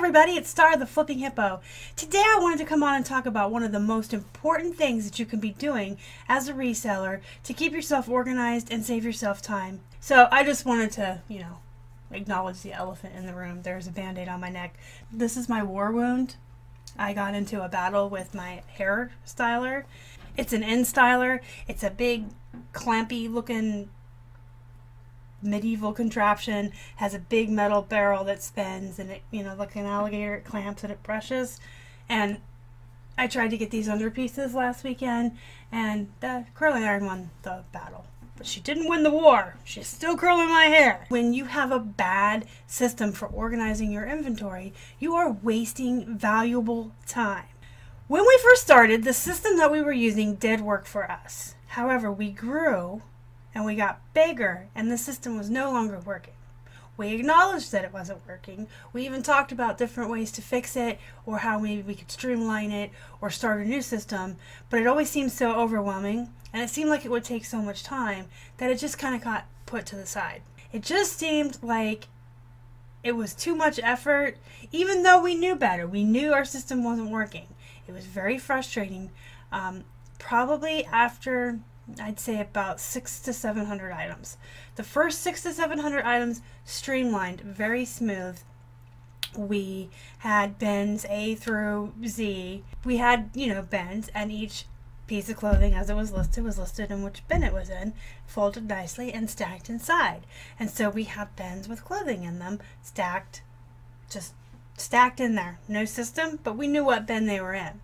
everybody, it's Star the Flipping Hippo. Today I wanted to come on and talk about one of the most important things that you can be doing as a reseller to keep yourself organized and save yourself time. So I just wanted to, acknowledge the elephant in the room. There's a band-aid on my neck. This is my war wound. I got into a battle with my hair styler. It's an end styler. It's a big, clampy looking medieval contraption, has a big metal barrel that spins, and it, like an alligator, it clamps and it brushes. And I tried to get these under pieces last weekend, and the curling iron won the battle. But she didn't win the war. She's still curling my hair. When you have a bad system for organizing your inventory, you are wasting valuable time. When we first started, the system that we were using did work for us. However, we grew and we got bigger, and the system was no longer working. We acknowledged that it wasn't working. We even talked about different ways to fix it, or how maybe we could streamline it or start a new system, but it always seemed so overwhelming, and it seemed like it would take so much time that it just kind of got put to the side. It just seemed like it was too much effort, even though we knew better. We knew our system wasn't working. It was very frustrating. Probably after, I'd say, about 600 to 700 items. The first 600 to 700 items streamlined, very smooth. We had bins A through Z. We had, bins, and each piece of clothing as it was listed in which bin it was in, folded nicely and stacked inside. And so we had bins with clothing in them, stacked, just stacked in there. No system, but we knew what bin they were in.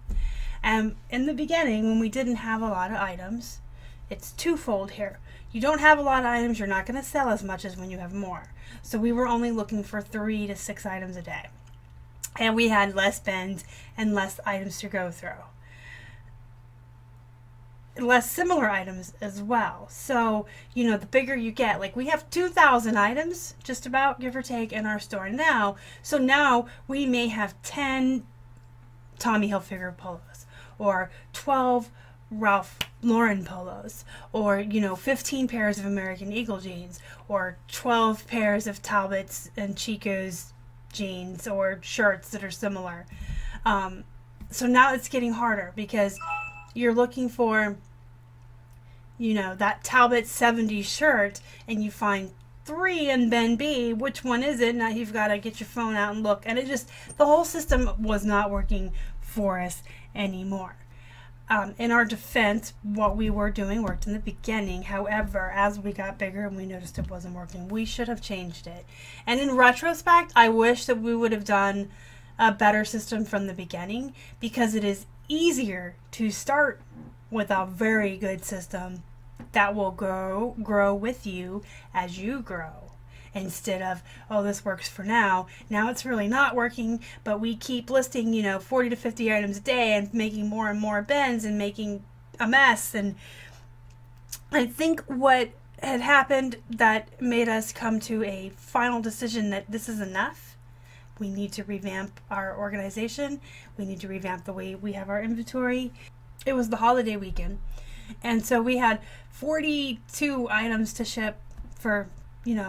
And in the beginning, when we didn't have a lot of items, it's twofold here. You don't have a lot of items, you're not going to sell as much as when you have more. So we were only looking for 3 to 6 items a day. And we had less bins and less items to go through. Less similar items as well. So, the bigger you get, like we have 2,000 items, just about, give or take, in our store now. So now we may have 10 Tommy Hilfiger polos, or 12 Ralph Lauren polos, or 15 pairs of American Eagle jeans, or 12 pairs of Talbots and Chico's jeans or shirts that are similar. So now it's getting harder because you're looking for that Talbot 70s shirt, and you find 3 in bin B. Which one is it? Now you've got to get your phone out and look, and the whole system was not working for us anymore. In our defense, what we were doing worked in the beginning. However, as we got bigger and we noticed it wasn't working, we should have changed it. And in retrospect, I wish that we would have done a better system from the beginning, because it is easier to start with a very good system that will grow with you as you grow. Instead of, oh, this works for now it's really not working, but we keep listing 40 to 50 items a day and making more and more bins and making a mess. And I think what had happened that made us come to a final decision that this is enough. We need to revamp our organization. We need to revamp the way we have our inventory. It was the holiday weekend, and so we had 42 items to ship for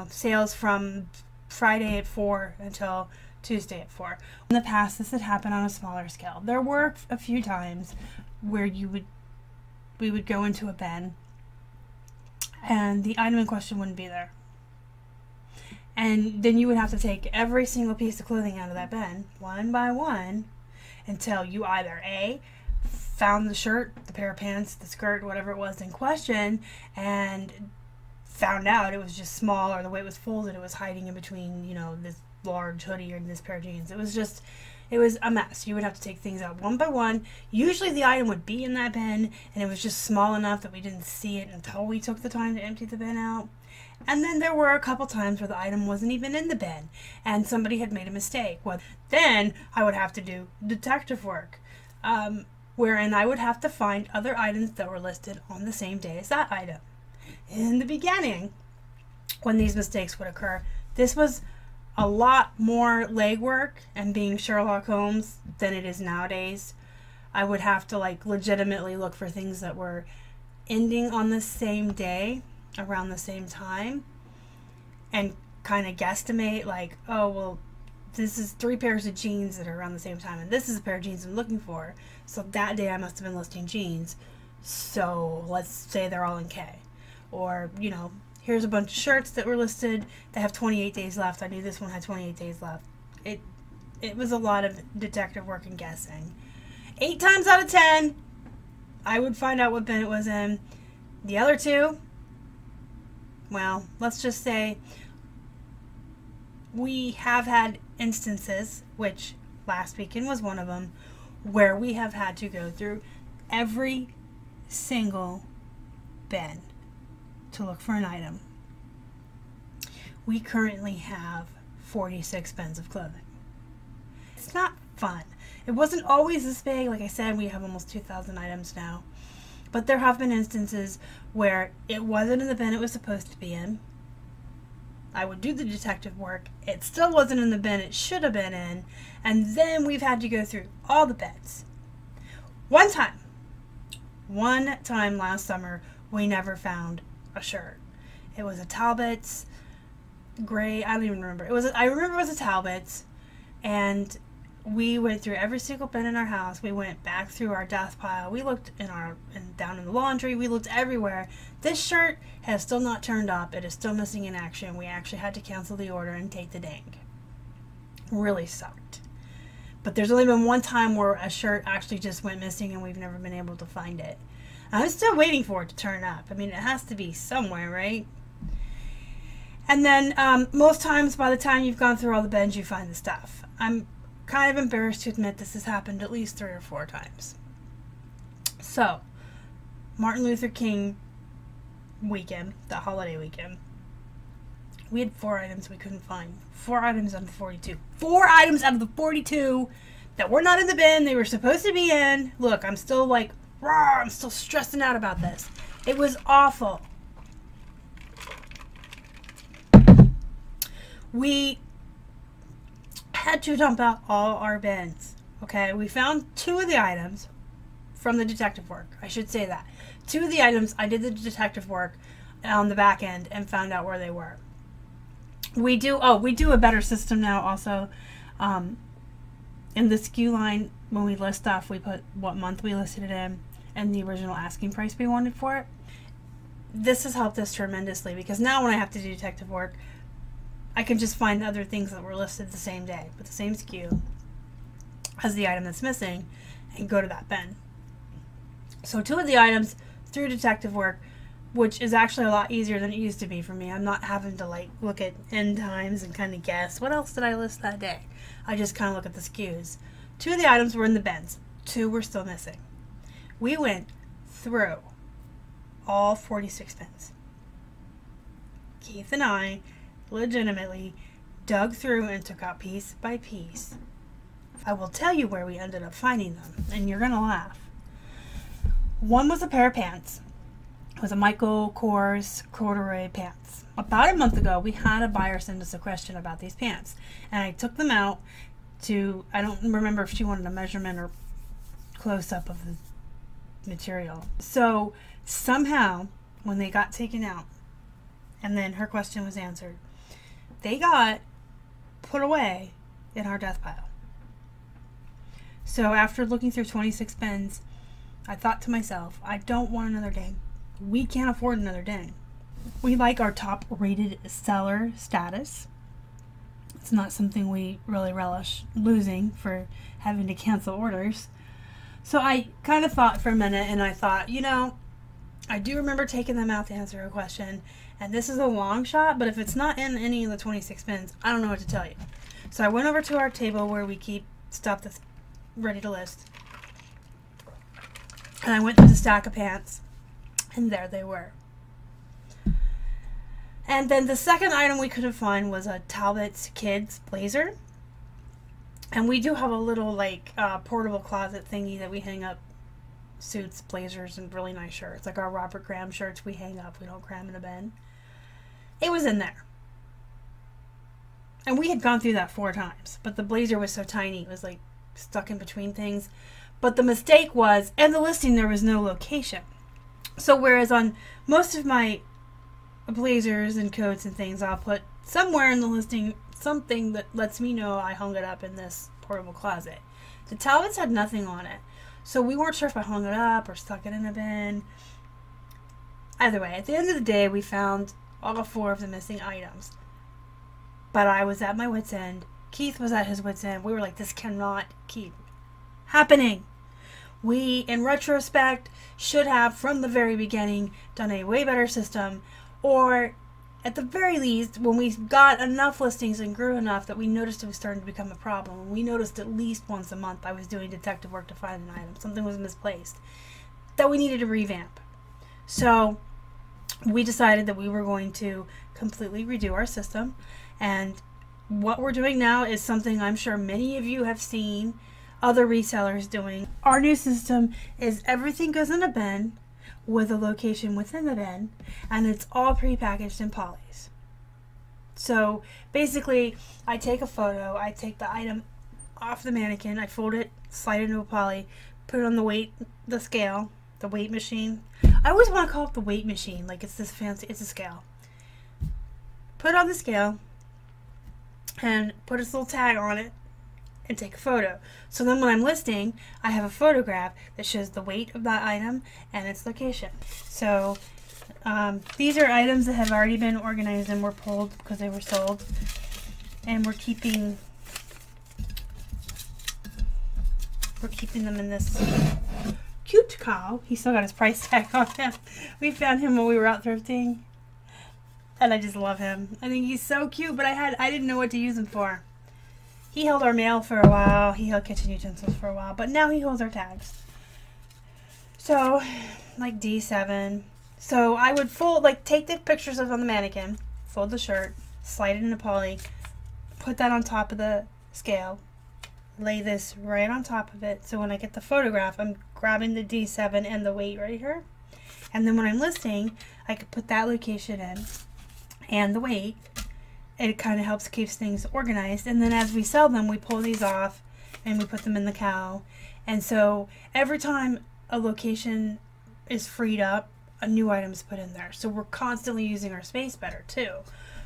sales from Friday at 4 until Tuesday at 4. In the past, this had happened on a smaller scale. There were a few times where we would go into a bin and the item in question wouldn't be there. And then you would have to take every single piece of clothing out of that bin, one by one, until you either A, found the shirt, the pair of pants, the skirt, whatever it was in question, and found out it was just small, or the way it was folded, it was hiding in between, this large hoodie or this pair of jeans. It was a mess. You would have to take things out one by one. Usually the item would be in that bin, and it was just small enough that we didn't see it until we took the time to empty the bin out. And then there were a couple times where the item wasn't even in the bin, and somebody had made a mistake. Well, then I would have to do detective work, wherein I would have to find other items that were listed on the same day as that item. In the beginning, when these mistakes would occur, this was a lot more legwork and being Sherlock Holmes than it is nowadays. I would have to legitimately look for things that were ending on the same day, around the same time, and kind of guesstimate, oh, well, this is 3 pairs of jeans that are around the same time, and this is a pair of jeans I'm looking for. So that day I must have been listing jeans. So let's say they're all in K. Or, you know, here's a bunch of shirts that were listed that have 28 days left. I knew this one had 28 days left. It was a lot of detective work and guessing. 8 times out of 10, I would find out what bin it was in. The other 2, well, let's just say we have had instances, which last weekend was one of them, where we have had to go through every single bin to look for an item. We currently have 46 bins of clothing. It's not fun. It wasn't always this big. Like I said, we have almost 2,000 items now. But there have been instances where it wasn't in the bin it was supposed to be in. I would do the detective work. It still wasn't in the bin it should have been in. And then we've had to go through all the bins. One time last summer, we never found a shirt. It was a Talbot's gray, I don't even remember. I remember it was a Talbot's, and we went through every single bin in our house. We went back through our desk pile. We looked down in the laundry. We looked everywhere. This shirt has still not turned up. It is still missing in action. We actually had to cancel the order and take the dang. Really sucked. But there's only been one time where a shirt actually just went missing and we've never been able to find it. I'm still waiting for it to turn up. I mean, it has to be somewhere, right? And then most times by the time you've gone through all the bins, you find the stuff. I'm kind of embarrassed to admit this has happened at least 3 or 4 times. So, Martin Luther King weekend, the holiday weekend, we had 4 items we couldn't find. 4 items out of the 42. 4 items out of the 42 that were not in the bin they were supposed to be in. Look, I'm still like, rawr, I'm still stressing out about this. It was awful. We had to dump out all our bins. Okay, we found 2 of the items from the detective work. I should say that. 2 of the items, I did the detective work on the back end and found out where they were. We do a better system now also. In the SKU line, when we list stuff, we put what month we listed it in and the original asking price we wanted for it. This has helped us tremendously because now when I have to do detective work, I can just find other things that were listed the same day with the same SKU as the item that's missing and go to that bin. So 2 of the items through detective work, which is actually a lot easier than it used to be for me. I'm not having to like look at end times and kind of guess what else did I list that day. I just kind of look at the SKUs. 2 of the items were in the bins. 2 were still missing. We went through all 46 bins. Keith and I legitimately dug through and took out piece by piece. I will tell you where we ended up finding them, and you're gonna laugh. One was a pair of pants. It was a Michael Kors corduroy pants. About a month ago, we had a buyer send us a question about these pants, and I took them out to, I don't remember if she wanted a measurement or close-up of the material. So somehow, when they got taken out, and then her question was answered, they got put away in our death pile. So after looking through 26 bins, I thought to myself, I don't want another ding. We can't afford another ding. We like our top rated seller status. It's not something we really relish losing for having to cancel orders. So I kind of thought for a minute and I thought, you know, I do remember taking them out to answer a question, and this is a long shot, but if it's not in any of the 26 bins, I don't know what to tell you. So I went over to our table where we keep stuff that's ready to list, and I went through the stack of pants, and there they were. And then the second item we couldn't find was a Talbot's kids blazer, and we do have a little like portable closet thingy that we hang up suits, blazers, and really nice shirts. Like our Robert Graham shirts we hang up. We don't cram in a bin. It was in there. And we had gone through that 4 times. But the blazer was so tiny. It was like stuck in between things. But the mistake was, in the listing there was no location. So whereas on most of my blazers and coats and things, I'll put somewhere in the listing something that lets me know I hung it up in this portable closet. The Talbots had nothing on it, so we weren't sure if I hung it up or stuck it in a bin. Either way, at the end of the day, we found all 4 of the missing items. But I was at my wit's end. Keith was at his wit's end. We were like, this cannot keep happening. We, in retrospect, should have, from the very beginning, done a way better system. Or, at the very least, when we got enough listings and grew enough that we noticed it was starting to become a problem. And we noticed at least once a month I was doing detective work to find an item. Something was misplaced. That we needed to revamp. So, we decided that we were going to completely redo our system. And what we're doing now is something I'm sure many of you have seen other resellers doing. Our new system is everything goes in a bin with a location within the bin, and it's all prepackaged in polys. So basically, I take a photo, I take the item off the mannequin, I fold it, slide it into a poly, put it on the scale, the weight machine. I always want to call it the weight machine, like it's this fancy, it's a scale. Put it on the scale, and put its little tag on it, and take a photo. So then when I'm listing, I have a photograph that shows the weight of that item and its location. So these are items that have already been organized and were pulled because they were sold. And we're keeping them in this cute cow. He still got his price tag on him. We found him when we were out thrifting. And I just love him. I think he's so cute, but I didn't know what to use him for. He held our mail for a while. He held kitchen utensils for a while, but now he holds our tags. So, like D7. So I would take the pictures of on the mannequin, fold the shirt, slide it in a poly, put that on top of the scale, lay this right on top of it. So when I get the photograph, I'm grabbing the D7 and the weight right here. And then when I'm listing, I could put that location in and the weight. It kind of helps keeps things organized. And then as we sell them, we pull these off and we put them in the cow. And so every time a location is freed up, a new item is put in there. So we're constantly using our space better too.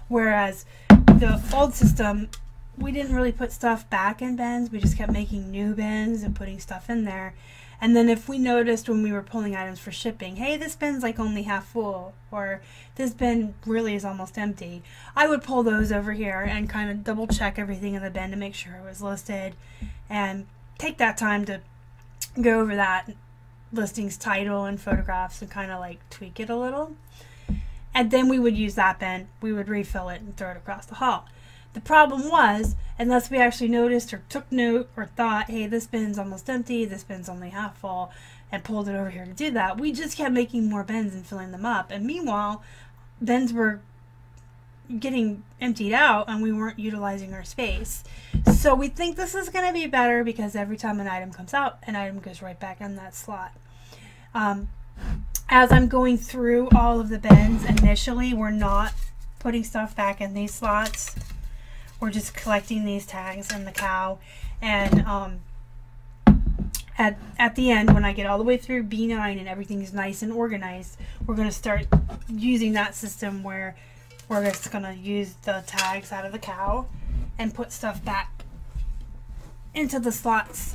Whereas the old system, we didn't really put stuff back in bins. We just kept making new bins and putting stuff in there. And then if we noticed when we were pulling items for shipping, hey, this bin's like only half full, or this bin really is almost empty, I would pull those over here and kind of double check everything in the bin to make sure it was listed and take that time to go over that listing's title and photographs and kind of like tweak it a little. And then we would use that bin, we would refill it and throw it across the hall. The problem was, unless we actually noticed or took note or thought, hey, this bin's almost empty, this bin's only half full, and pulled it over here to do that, we just kept making more bins and filling them up. And meanwhile, bins were getting emptied out and we weren't utilizing our space. So we think this is going to be better because every time an item comes out, an item goes right back in that slot. As I'm going through all of the bins, initially we're not putting stuff back in these slots. We're just collecting these tags in the cow, and at the end, when I get all the way through B9 and everything is nice and organized, we're going to start using that system where we're just going to use the tags out of the cow and put stuff back into the slots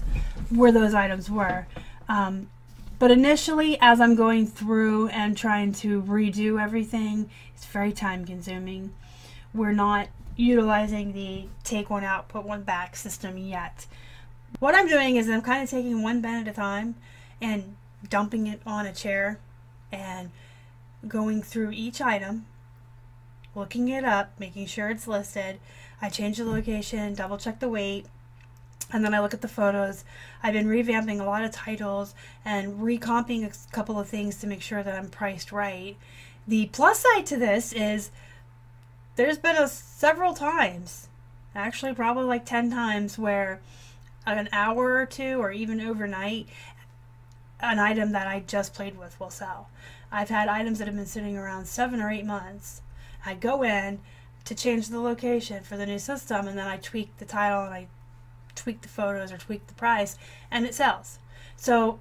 where those items were. But initially, as I'm going through and trying to redo everything, it's very time consuming. We're not utilizing the take one out, put one back system yet. What I'm doing is I'm kind of taking one bin at a time and dumping it on a chair and going through each item, looking it up, making sure it's listed. I change the location, double check the weight, and then I look at the photos. I've been revamping a lot of titles and recomping a couple of things to make sure that I'm priced right. The plus side to this is there's been several times, actually probably like 10 times, where an hour or two or even overnight, an item that I just played with will sell. I've had items that have been sitting around 7 or 8 months. I go in to change the location for the new system, and then I tweak the title and I tweak the photos or tweak the price, and it sells. So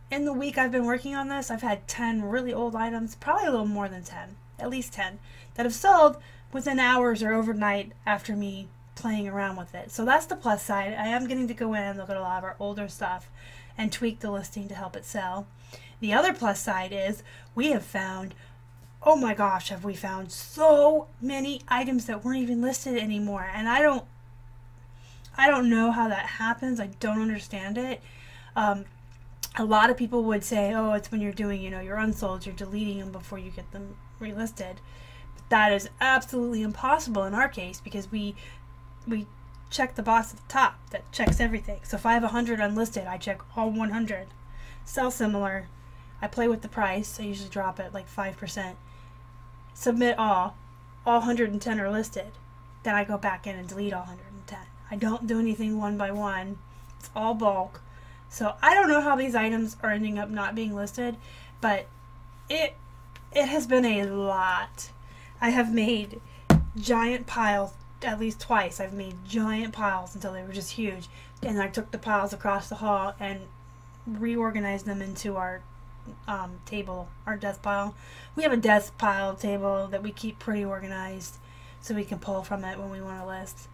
in the week I've been working on this, I've had 10 really old items, probably a little more than 10, at least 10, that have sold within hours or overnight after me playing around with it. So that's the plus side. I am getting to go in and look at a lot of our older stuff and tweak the listing to help it sell. The other plus side is we have found, oh my gosh, have we found so many items that weren't even listed anymore. And I don't know how that happens. I don't understand it. A lot of people would say, oh, it's when you're doing, your unsolds, you're deleting them before you get them relisted. But that is absolutely impossible in our case, because we check the box at the top that checks everything. So if I have 100 unlisted, I check all 100. Sell similar. I play with the price. I usually drop it like 5%. Submit all 110 are listed. Then I go back in and delete all 110. I don't do anything one by one. It's all bulk. So I don't know how these items are ending up not being listed, but it has been a lot. I have made giant piles, at least twice. I've made giant piles until they were just huge. And I took the piles across the hall and reorganized them into our table, our desk pile. We have a desk pile table that we keep pretty organized so we can pull from it when we want to list.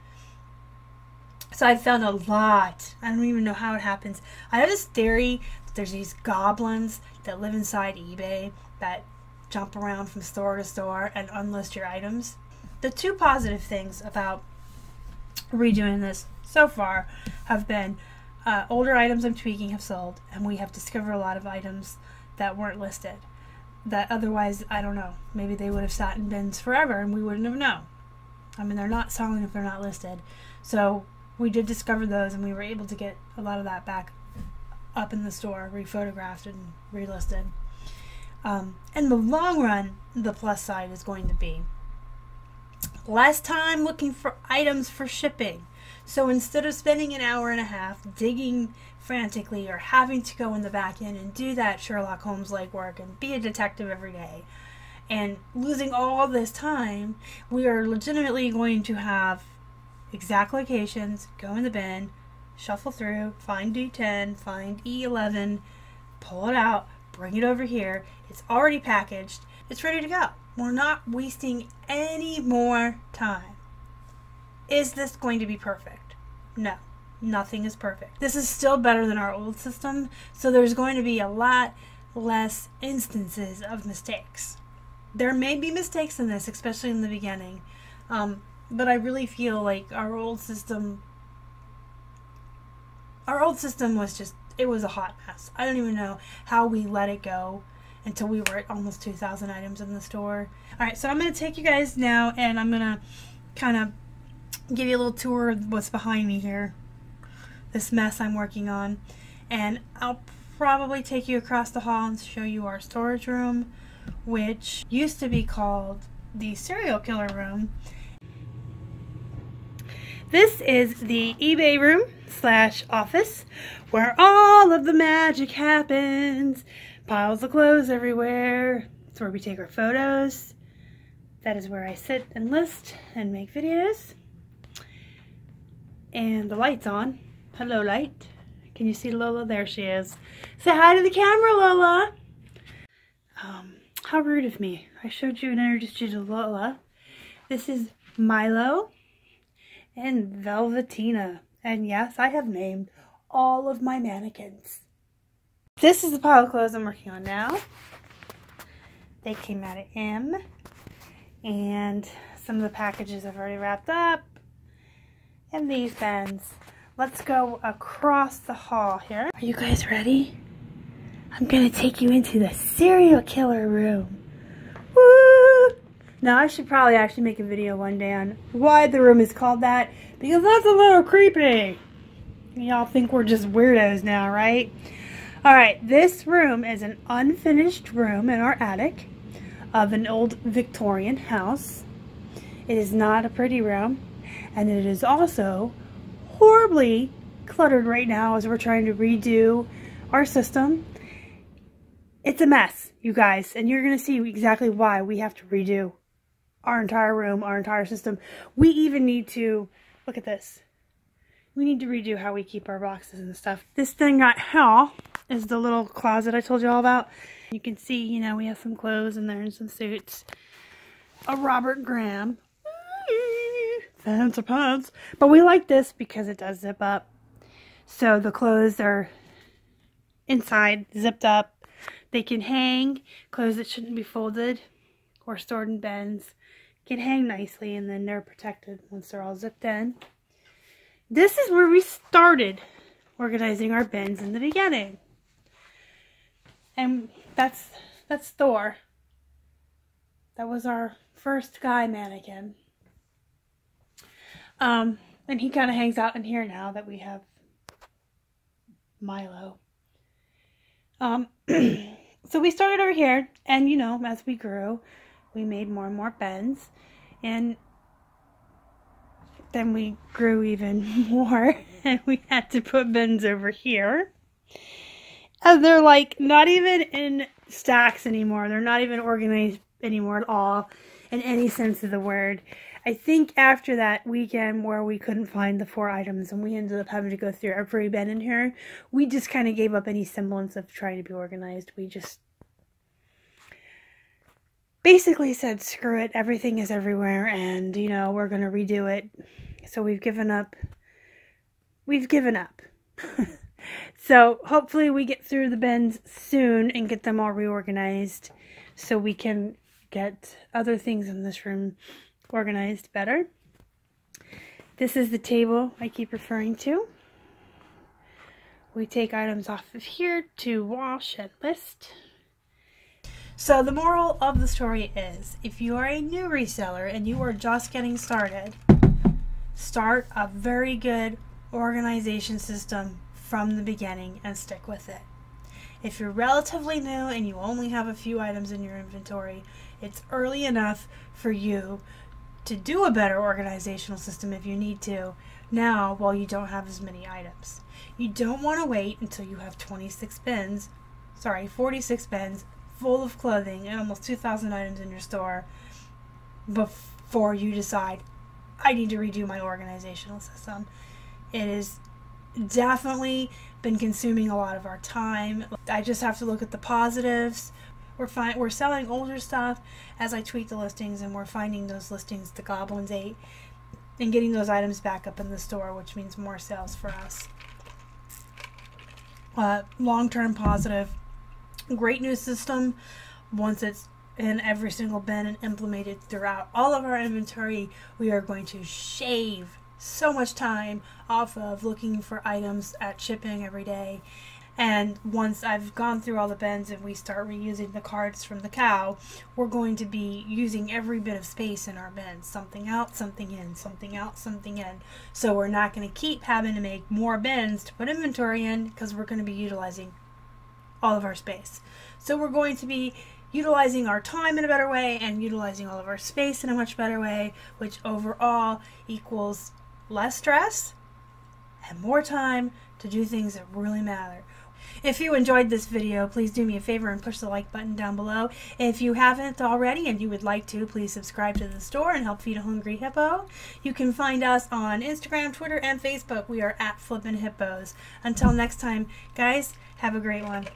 So I found a lot. I don't even know how it happens. I have this theory that there's these goblins that live inside eBay that jump around from store to store and unlist your items. The two positive things about redoing this so far have been older items I'm tweaking have sold, and we have discovered a lot of items that weren't listed that otherwise, I don't know, maybe they would have sat in bins forever and we wouldn't have known. I mean, they're not selling if they're not listed. So we did discover those, and we were able to get a lot of that back up in the store, rephotographed and relisted. In the long run, the plus side is going to be less time looking for items for shipping. So instead of spending an hour and a half digging frantically or having to go in the back end and do that Sherlock Holmes legwork and be a detective every day and losing all this time, we are legitimately going to have exact locations, go in the bin, shuffle through, find D10, find E11, pull it out, bring it over here. It's already packaged. It's ready to go. We're not wasting any more time. Is this going to be perfect? No, nothing is perfect. This is still better than our old system, so there's going to be a lot less instances of mistakes. There may be mistakes in this, especially in the beginning, but I really feel like our old system was just, it was a hot mess. I don't even know how we let it go until we were at almost 2,000 items in the store. Alright, so I'm going to take you guys now, and I'm going to kind of give you a little tour of what's behind me here. This mess I'm working on. And I'll probably take you across the hall and show you our storage room, which used to be called the serial killer room. This is the eBay room / office where all of the magic happens. Piles of clothes everywhere. It's where we take our photos. That is where I sit and list and make videos. And the light's on. Hello, light. Can you see Lola? There she is. Say hi to the camera, Lola. How rude of me. I showed you and introduced you to Lola. This is Milo and Velvetina. And yes, I have named all of my mannequins. This is the pile of clothes I'm working on now. They came out of M. And some of the packages I've already wrapped up. And these bins. Let's go across the hall here. Are you guys ready? I'm gonna take you into the serial killer room. Woo! Now I should probably actually make a video one day on why the room is called that, because that's a little creepy. Y'all think we're just weirdos now, right? Alright, this room is an unfinished room in our attic of an old Victorian house. It is not a pretty room, and it is also horribly cluttered right now as we're trying to redo our system. It's a mess, you guys, and you're going to see exactly why we have to redo our entire room, our entire system. We even need to, look at this, we need to redo how we keep our boxes and stuff. This thing right here is the little closet I told you all about. You can see, you know, we have some clothes in there and some suits. A Robert Graham. pants. But we like this because it does zip up. So the clothes are inside, zipped up. They can hang. Clothes that shouldn't be folded or stored in bins can hang nicely, and then they're protected once they're all zipped in. This is where we started organizing our bins in the beginning. And that's Thor. That was our first guy mannequin. And he kind of hangs out in here now that we have Milo. So we started over here, and you know, as we grew, we made more and more bins, and then we grew even more, and we had to put bins over here. And they're like not even in stacks anymore. They're not even organized anymore at all in any sense of the word. I think after that weekend where we couldn't find the 4 items and we ended up having to go through every bin in here, we just kind of gave up any semblance of trying to be organized. We just basically said, screw it, everything is everywhere, and, you know, we're going to redo it. So we've given up. We've given up. So hopefully we get through the bins soon and get them all reorganized so we can get other things in this room organized better. This is the table I keep referring to. We take items off of here to wash and list. So the moral of the story is, if you are a new reseller and you are just getting started, start a very good organization system from the beginning and stick with it. If you're relatively new and you only have a few items in your inventory, it's early enough for you to do a better organizational system if you need to now while you don't have as many items. You don't want to wait until you have 46 bins full of clothing and almost 2,000 items in your store before you decide, I need to redo my organizational system. It has definitely been consuming a lot of our time. I just have to look at the positives. We're selling older stuff as I tweak the listings, and we're finding those listings the goblins ate and getting those items back up in the store, which means more sales for us. Long-term positive. Great new system. Once it's in every single bin and implemented throughout all of our inventory, we are going to shave so much time off of looking for items at shipping every day. And once I've gone through all the bins and we start reusing the cards from the cow, we're going to be using every bit of space in our bins. Something out, something in, something out, something in. So we're not going to keep having to make more bins to put inventory in because we're going to be utilizing all of our space. So we're going to be utilizing our time in a better way and utilizing all of our space in a much better way, which overall equals less stress and more time to do things that really matter. If you enjoyed this video, please do me a favor and push the like button down below. If you haven't already and you would like to, please subscribe to the store and help feed a hungry hippo. You can find us on Instagram, Twitter, and Facebook. We are at Flippin Hippos. Until next time, guys, have a great one.